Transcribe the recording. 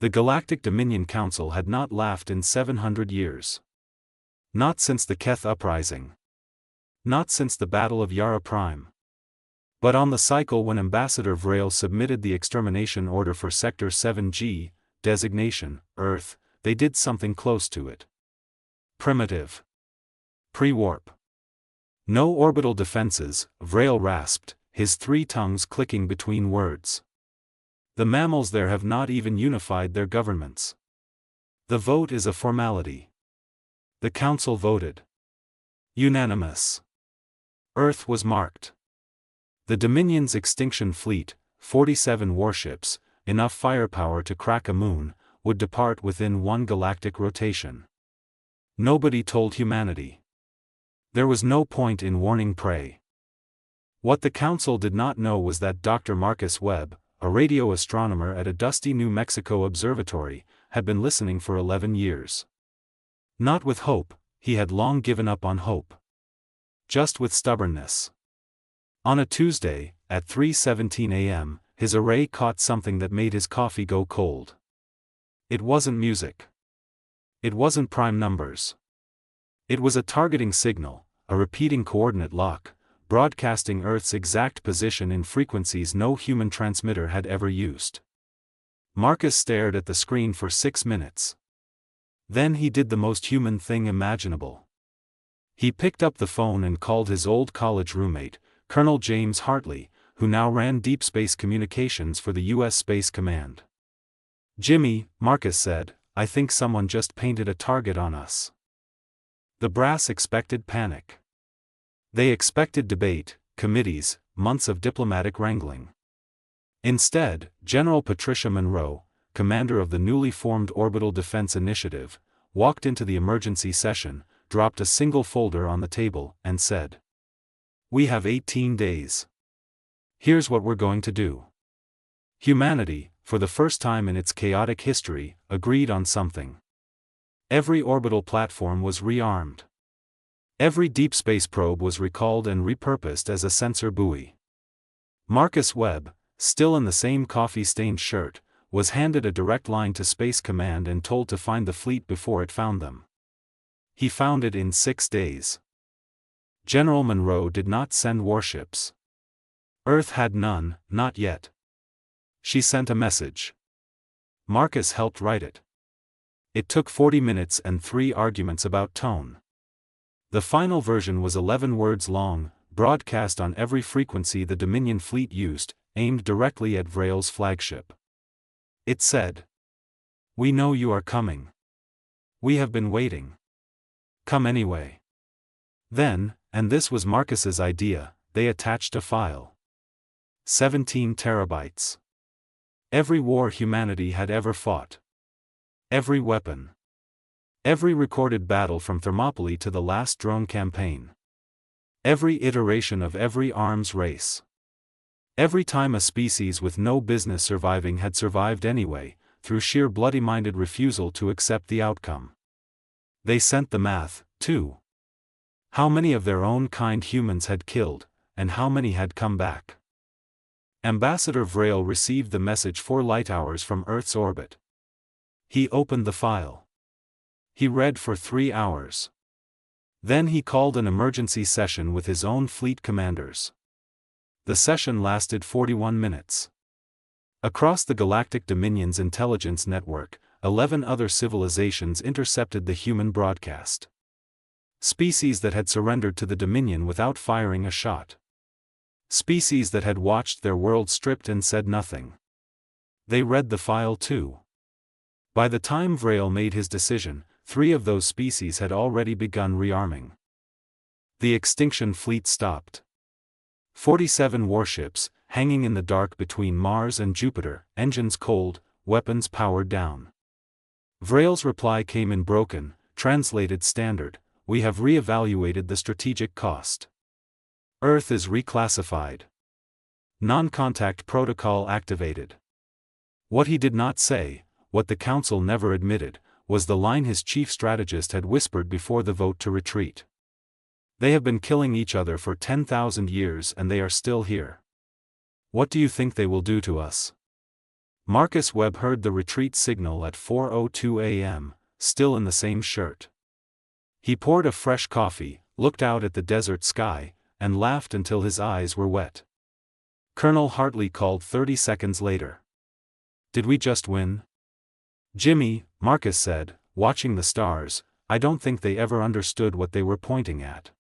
The Galactic Dominion Council had not laughed in 700 years. Not since the Keth Uprising. Not since the Battle of Yara Prime. But on the cycle when Ambassador Vrail submitted the extermination order for Sector 7G, designation, Earth, they did something close to it. Primitive. Pre-warp. No orbital defenses, Vrail rasped, his three tongues clicking between words. The mammals there have not even unified their governments. The vote is a formality. The council voted. Unanimous. Earth was marked. The Dominion's extinction fleet, 47 warships, enough firepower to crack a moon, would depart within one galactic rotation. Nobody told humanity. There was no point in warning prey. What the council did not know was that Dr. Marcus Webb, a radio astronomer at a dusty New Mexico observatory, had been listening for 11 years. Not with hope, he had long given up on hope. Just with stubbornness. On a Tuesday, at 3:17 a.m., his array caught something that made his coffee go cold. It wasn't music. It wasn't prime numbers. It was a targeting signal, a repeating coordinate lock, broadcasting Earth's exact position in frequencies no human transmitter had ever used. Marcus stared at the screen for 6 minutes. Then he did the most human thing imaginable. He picked up the phone and called his old college roommate, Colonel James Hartley, who now ran deep space communications for the U.S. Space Command. "Jimmy," Marcus said, "I think someone just painted a target on us." The brass expected panic. They expected debate, committees, months of diplomatic wrangling. Instead, General Patricia Monroe, commander of the newly formed Orbital Defense Initiative, walked into the emergency session, dropped a single folder on the table, and said, "We have 18 days. Here's what we're going to do." Humanity, for the first time in its chaotic history, agreed on something. Every orbital platform was rearmed. Every deep space probe was recalled and repurposed as a sensor buoy. Marcus Webb, still in the same coffee-stained shirt, was handed a direct line to Space Command and told to find the fleet before it found them. He found it in 6 days. General Monroe did not send warships. Earth had none, not yet. She sent a message. Marcus helped write it. It took 40 minutes and 3 arguments about tone. The final version was 11 words long, broadcast on every frequency the Dominion fleet used, aimed directly at Vrail's flagship. It said, "We know you are coming. We have been waiting. Come anyway." Then, and this was Marcus's idea, they attached a file. 17 terabytes. Every war humanity had ever fought. Every weapon. Every recorded battle from Thermopylae to the last drone campaign. Every iteration of every arms race. Every time a species with no business surviving had survived anyway, through sheer bloody-minded refusal to accept the outcome. They sent the math, too. How many of their own kind humans had killed, and how many had come back. Ambassador Vrail received the message 4 light-hours from Earth's orbit. He opened the file. He read for 3 hours. Then he called an emergency session with his own fleet commanders. The session lasted 41 minutes. Across the Galactic Dominion's intelligence network, 11 other civilizations intercepted the human broadcast. Species that had surrendered to the Dominion without firing a shot. Species that had watched their world stripped and said nothing. They read the file too. By the time Vrail made his decision, 3 of those species had already begun rearming. The extinction fleet stopped. 47 warships, hanging in the dark between Mars and Jupiter, engines cold, weapons powered down. Vrail's reply came in broken, translated standard: "We have re-evaluated the strategic cost. Earth is reclassified. Non-contact protocol activated." What he did not say, what the council never admitted, was the line his chief strategist had whispered before the vote to retreat. "They have been killing each other for 10,000 years and they are still here. What do you think they will do to us?" Marcus Webb heard the retreat signal at 4:02 a.m., still in the same shirt. He poured a fresh coffee, looked out at the desert sky, and laughed until his eyes were wet. Colonel Hartley called 30 seconds later. "Did we just win?" "Jimmy," Marcus said, watching the stars, "I don't think they ever understood what they were pointing at."